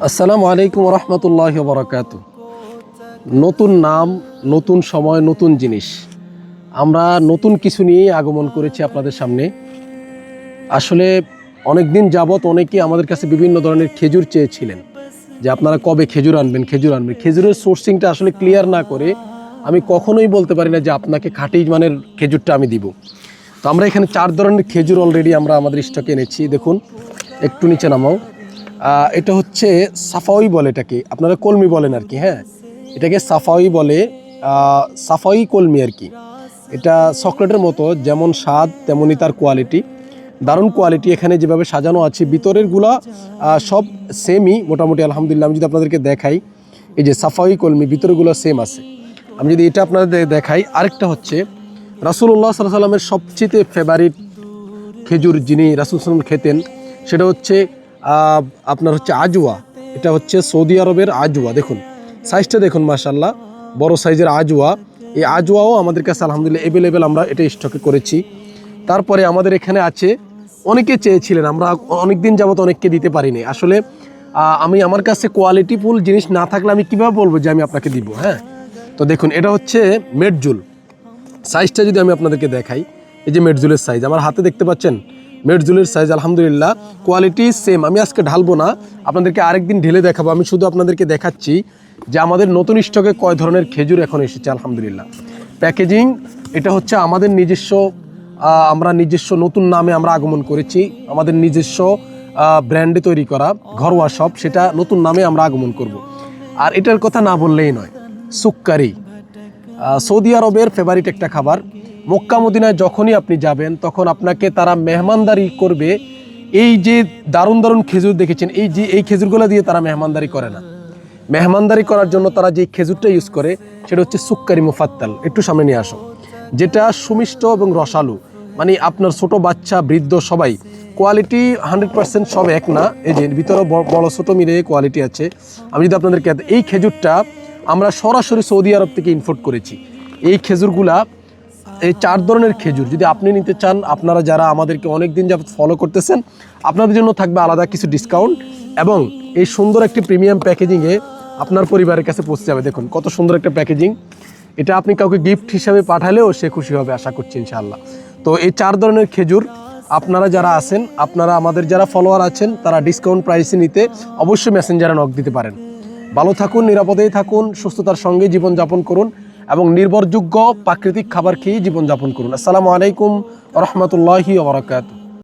আসসালামু আলাইকুম রহমতুল্লাহি ওয়া বারাকাতুহু। নতুন নাম, নতুন সময়, নতুন জিনিস, আমরা নতুন কিছু নিয়েই আগমন করেছি আপনাদের সামনে। আসলে অনেক দিন যাবৎ অনেকেই আমাদের কাছে বিভিন্ন ধরনের খেজুর চেয়েছিলেন যে আপনারা কবে খেজুর আনবেন। খেজুরের সোর্সিংটা আসলে ক্লিয়ার না করে আমি কখনোই বলতে পারি না যে আপনাকে খাঁটি মানের খেজুরটা আমি দিব। তো আমরা এখানে 4 ধরনের খেজুর অলরেডি আমরা আমাদের স্টকে এনেছি। দেখুন, একটু নিচে নামাও। এটা হচ্ছে সাফাওয়ি বলে, এটাকে আপনারা কলমি বলেন আর কি। হ্যাঁ, এটাকে সাফাওয়ি বলে, সাফাওয়ি কলমি আর কি। এটা চকলেটের মতো, যেমন স্বাদ তেমনই তার কোয়ালিটি, দারুণ কোয়ালিটি। এখানে যেভাবে সাজানো আছে ভিতরেরগুলা সব সেমই মোটামুটি, আলহামদুলিল্লাহ। আমি যদি আপনাদেরকে দেখাই, এই যে সাফাওয়ি কলমি ভিতরেগুলো সেম আছে। আমি যদি এটা আপনাদের দেখাই, আরেকটা হচ্ছে রাসূলুল্লাহ সাল্লাল্লাহু আলাইহি ওয়াসাল্লামের সবচেয়ে ফেভারিট খেজুর যিনি রাসূল সাল্লাল্লাহু আলাইহি ওয়াসাল্লাম খেতেন, সেটা হচ্ছে আপনার হচ্ছে আজওয়া। এটা হচ্ছে সৌদি আরবের আজওয়া। দেখুন সাইজটা দেখুন, মাশাআল্লাহ, বড় সাইজের আজওয়া। এই আজওয়াও আমাদের কাছে আলহামদুলিল্লাহ অ্যাভেলেবেল, আমরা এটা স্টকে করেছি। তারপরে আমাদের এখানে আছে, অনেকে চেয়েছিলেন, আমরা অনেক দিন যাবত অনেককে দিতে পারিনি। আসলে আমি আমার কাছে কোয়ালিটিফুল জিনিস না থাকলে আমি কীভাবে বলবো যে আমি আপনাকে দিব। হ্যাঁ, তো দেখুন এটা হচ্ছে মেডজুল। সাইজটা যদি আমি আপনাদেরকে দেখাই, এই যে মেডজুলের সাইজ আমার হাতে দেখতে পাচ্ছেন, মেডজুলের সাইজ আলহামদুলিল্লাহ কোয়ালিটি সেম। আমি আজকে ঢালবো না, আপনাদেরকে আরেকদিন ঢেলে দেখাবো। আমি শুধু আপনাদেরকে দেখাচ্ছি যে আমাদের নতুন স্টকে কয় ধরনের খেজুর এখন এসেছে আলহামদুলিল্লাহ। প্যাকেজিং এটা হচ্ছে আমাদের নিজস্ব, আমরা নিজস্ব নতুন নামে আমরা আগমন করেছি। আমাদের নিজস্ব ব্র্যান্ডে তৈরি করা ঘরোয়া শপ, সেটা নতুন নামে আমরা আগমন করব। আর এটার কথা না বললেই নয়, সুক্কারি সৌদি আরবের ফেভারিট একটা খাবার। মক্কা মদিনায় যখনই আপনি যাবেন তখন আপনাকে তারা মেহমানদারি করবে। এই যে দারুণ দারুণ খেজুর দেখেছেন, এই খেজুরগুলো দিয়ে তারা মেহমানদারি করে না। মেহমানদারি করার জন্য তারা যে খেজুরটা ইউজ করে সেটা হচ্ছে সুক্কারি মুফাত্তাল। একটু সামনে নিয়ে আসো। যেটা সুমিষ্ট এবং রসালো, মানে আপনার ছোট বাচ্চা বৃদ্ধ সবাই। কোয়ালিটি 100% সব এক না, এই যে ভিতরে বড় ছোট মিলে কোয়ালিটি আছে। আমি যদি আপনাদেরকে, এই খেজুরটা আমরা সরাসরি সৌদি আরব থেকে ইম্পোর্ট করেছি। এই খেজুরগুলা, এই 4 ধরনের খেজুর যদি আপনি নিতে চান, আপনারা যারা আমাদেরকে অনেক দিন যাবত ফলো করতেছেন, আপনাদের জন্য থাকবে আলাদা কিছু ডিসকাউন্ট, এবং এই সুন্দর একটি প্রিমিয়াম প্যাকেজিংয়ে আপনার পরিবারের কাছে পৌঁছে যাবে। দেখুন কত সুন্দর একটা প্যাকেজিং। এটা আপনি কাউকে গিফট হিসাবে পাঠালেও সে খুশি হবে, আশা করছি ইনশাআল্লাহ। তো এই 4 ধরনের খেজুর আপনারা যারা আছেন, আপনারা আমাদের যারা ফলোয়ার আছেন, তারা ডিসকাউন্ট প্রাইসে নিতে অবশ্যই মেসেঞ্জারে নক দিতে পারেন। ভালো থাকুন, নিরাপদেই থাকুন, সুস্থতার সঙ্গে জীবনযাপন করুন এবং নির্ভরযোগ্য প্রাকৃতিক খাবার খেয়ে জীবনযাপন করুন। আসসালামু আলাইকুম ওয়া রাহমাতুল্লাহি ওয়া বারাকাতুহু।